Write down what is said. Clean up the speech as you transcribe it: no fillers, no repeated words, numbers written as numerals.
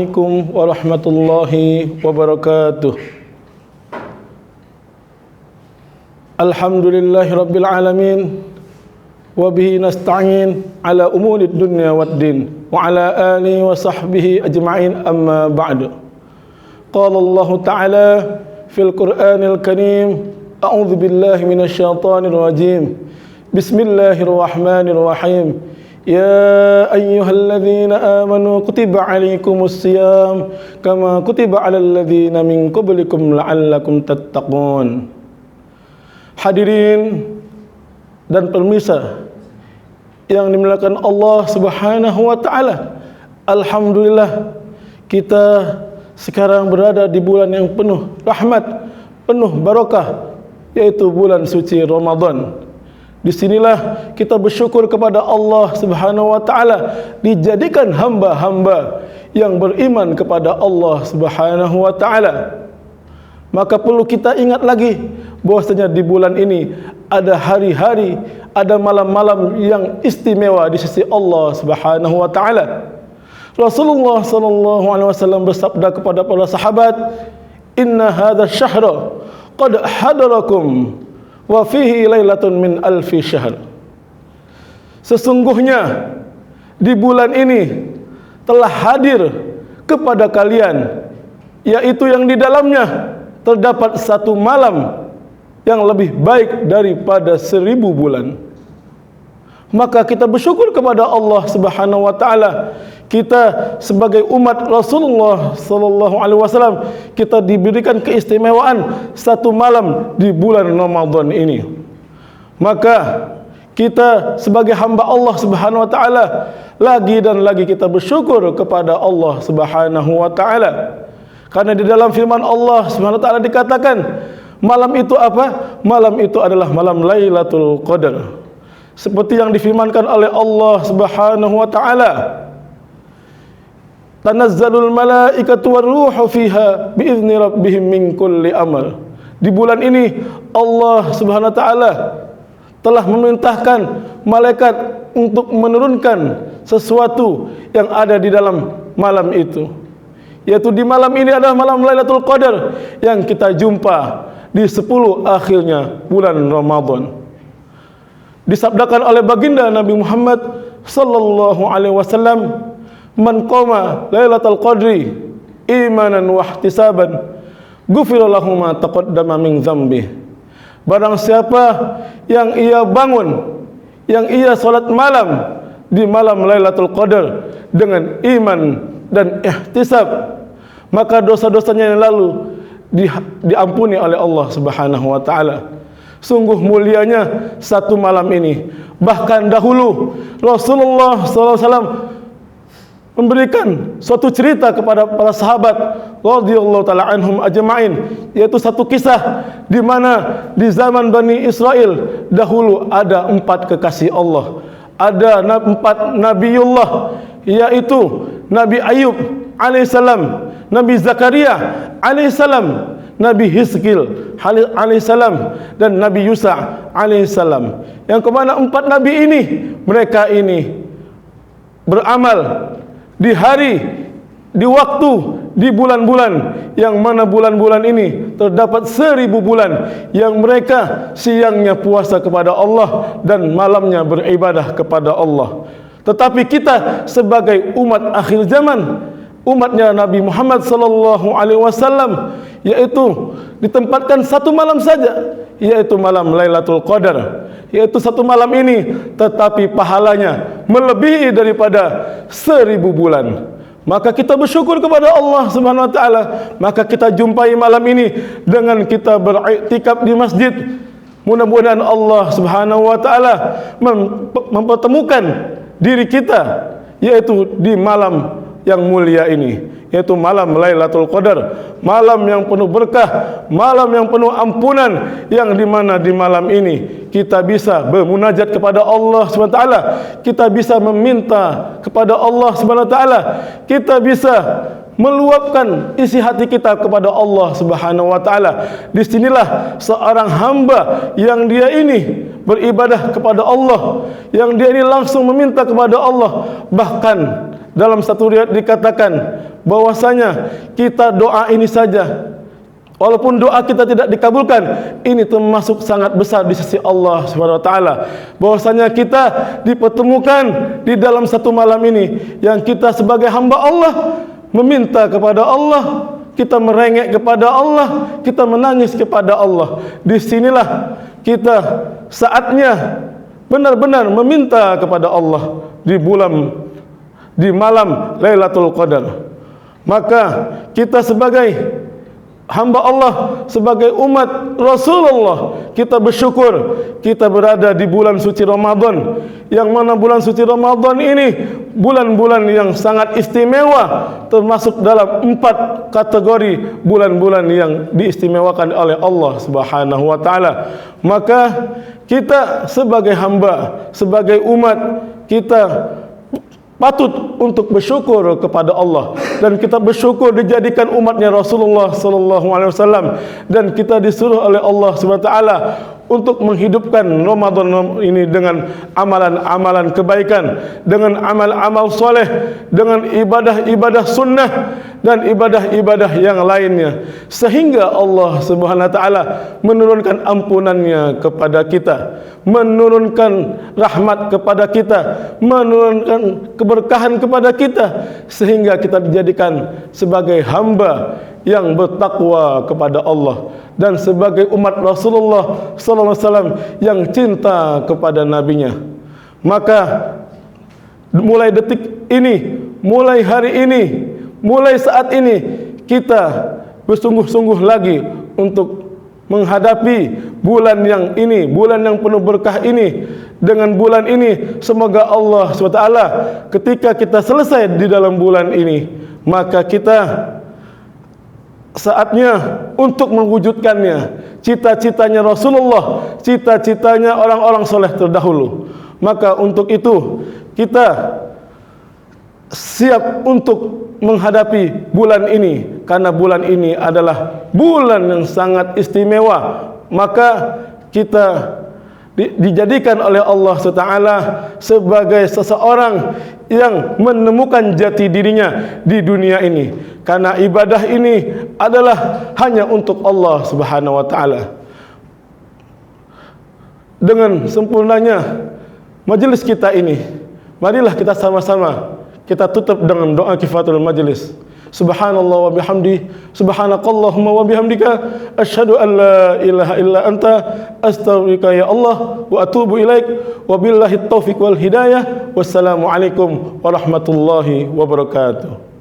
Assalamualaikum warahmatullahi wabarakatuh. Alhamdulillahi rabbil alamin, wa bihi nasta'in ala umurid dunya waddin, wa ala alihi wa sahbihi ajma'in, amma ba'du. Qala Allah Ta'ala fil Qur'anil Karim, a'udzu billahi minasy syaithanir rajim. Bismillahirrahmanirrahim. Ya ayyuhalladzina amanu kutiba alaikumus siyam kama kutiba alal ladzina min qablikum la'allakum tattaqun. Hadirin dan pemirsa yang dimuliakan Allah Subhanahu wa taala, alhamdulillah kita sekarang berada di bulan yang penuh rahmat, penuh barakah, yaitu bulan suci Ramadan. Disinilah kita bersyukur kepada Allah Subhanahu wa taala dijadikan hamba-hamba yang beriman kepada Allah Subhanahu wa taala. Maka perlu kita ingat lagi bahwasanya di bulan ini ada hari-hari, ada malam-malam yang istimewa di sisi Allah Subhanahu wa taala. Rasulullah sallallahu alaihi wasallam bersabda kepada para sahabat, "Inna hadzal syahra qad hadarakum wa fihi lailatun min alfi syahr." Sesungguhnya di bulan ini telah hadir kepada kalian, yaitu yang di dalamnya terdapat satu malam yang lebih baik daripada 1000 bulan. Maka kita bersyukur kepada Allah Subhanahu wa taala. Kita sebagai umat Rasulullah sallallahu alaihi wasallam, kita diberikan keistimewaan satu malam di bulan Ramadan ini. Maka kita sebagai hamba Allah Subhanahu wa taala lagi dan lagi kita bersyukur kepada Allah Subhanahu wa taala. Karena di dalam firman Allah Subhanahu wa taala dikatakan, malam itu apa? Malam itu adalah malam Lailatul Qadar. Seperti yang difirmankan oleh Allah Subhanahu wa taala, tanazzalul malaikatu warruhu fiha biizni rabbihim min kulli amal. Di bulan ini Allah Subhanahu wa taala telah memerintahkan malaikat untuk menurunkan sesuatu yang ada di dalam malam itu, yaitu di malam ini adalah malam Lailatul Qadar yang kita jumpa di 10 akhirnya bulan Ramadan. Disabdakan oleh baginda Nabi Muhammad sallallahu alaihi wasallam, "Man qama Lailatul Qadri imanan wa ihtisaban, ghufira lahu ma taqaddama min dzambi." Barang siapa yang ia bangun, yang ia salat malam di malam Lailatul Qadar dengan iman dan ihtisab, maka dosa-dosanya yang lalu diampuni oleh Allah Subhanahu wa taala. Sungguh mulianya satu malam ini. Bahkan dahulu Rasulullah SAW memberikan suatu cerita kepada para sahabat radhiyallahu taala anhum ajma'in, yaitu satu kisah di mana di zaman Bani Israel dahulu ada 4 kekasih Allah. Ada 4 nabiullah, yaitu Nabi Ayub alaihissalam, Nabi Zakaria alaihissalam, Nabi Hizkil alaihissalam, dan Nabi Yusa alaihissalam. Yang kemana 4 nabi ini, mereka ini beramal di hari, di waktu, di bulan-bulan, yang mana bulan-bulan ini terdapat 1000 bulan yang mereka siangnya puasa kepada Allah dan malamnya beribadah kepada Allah. Tetapi kita sebagai umat akhir zaman, umatnya Nabi Muhammad sallallahu alaihi wasallam, yaitu ditempatkan satu malam saja, yaitu malam Lailatul Qadar, yaitu satu malam ini, tetapi pahalanya melebihi daripada 1000 bulan. Maka kita bersyukur kepada Allah Subhanahu wa taala. Maka kita jumpai malam ini dengan kita beriktikaf di masjid. Mudah-mudahan Allah Subhanahu wa taala mempertemukan diri kita, yaitu di malam yang mulia ini, yaitu malam Lailatul Qadar, malam yang penuh berkah, malam yang penuh ampunan, yang dimana di malam ini kita bisa bermunajat kepada Allah SWT, kita bisa meminta kepada Allah SWT, kita bisa meluapkan isi hati kita kepada Allah Subhanahu wa taala. Disinilah seorang hamba yang dia ini beribadah kepada Allah, yang dia ini langsung meminta kepada Allah. Bahkan dalam satu riwayat dikatakan bahwasanya kita doa ini saja, walaupun doa kita tidak dikabulkan, ini termasuk sangat besar di sisi Allah Subhanahu wa taala. Bahwasanya kita dipertemukan di dalam satu malam ini yang kita sebagai hamba Allah meminta kepada Allah, kita merengek kepada Allah, kita menangis kepada Allah. Disinilah kita saatnya benar-benar meminta kepada Allah di malam Lailatul Qadar. Maka kita sebagai hamba Allah, sebagai umat Rasulullah, kita bersyukur kita berada di bulan suci Ramadan, yang mana bulan suci Ramadan ini bulan-bulan yang sangat istimewa, termasuk dalam 4 kategori bulan-bulan yang diistimewakan oleh Allah Subhanahu wa taala. Maka kita sebagai hamba, sebagai umat, kita patut untuk bersyukur kepada Allah, dan kita bersyukur dijadikan umatnya Rasulullah sallallahu alaihi wasallam, dan kita disuruh oleh Allah Subhanahu wa taala untuk menghidupkan Ramadan ini dengan amalan-amalan kebaikan, dengan amal-amal soleh, dengan ibadah-ibadah sunnah dan ibadah-ibadah yang lainnya, sehingga Allah Subhanahu wa taala menurunkan ampunannya kepada kita, menurunkan rahmat kepada kita, menurunkan keberkahan kepada kita, sehingga kita dijadikan sebagai hamba yang bertakwa kepada Allah, dan sebagai umat Rasulullah sallallahu alaihi wasallam yang cinta kepada nabinya. Maka mulai detik ini, mulai hari ini, mulai saat ini, kita bersungguh-sungguh lagi untuk menghadapi bulan yang ini, bulan yang penuh berkah ini. Dengan bulan ini, semoga Allah SWT ketika kita selesai di dalam bulan ini, maka kita saatnya untuk mewujudkannya, cita-citanya Rasulullah, cita-citanya orang-orang soleh terdahulu. Maka untuk itu kita siap untuk menghadapi bulan ini, karena bulan ini adalah bulan yang sangat istimewa. Maka kita dijadikan oleh Allah SWT sebagai seseorang yang menemukan jati dirinya di dunia ini, karena ibadah ini adalah hanya untuk Allah Subhanahu wa taala. Dengan sempurnanya majelis kita ini, marilah kita sama-sama kita tutup dengan doa kifatul majelis. Subhanallah wa bihamdi, subhanakallahumma wa bihamdika, asyhadu an la ilaha illa anta, astaghfiruka ya Allah wa atubu ilaik, wa billahi taufiq wal hidayah. Wassalamu alaikum warahmatullahi wabarakatuh.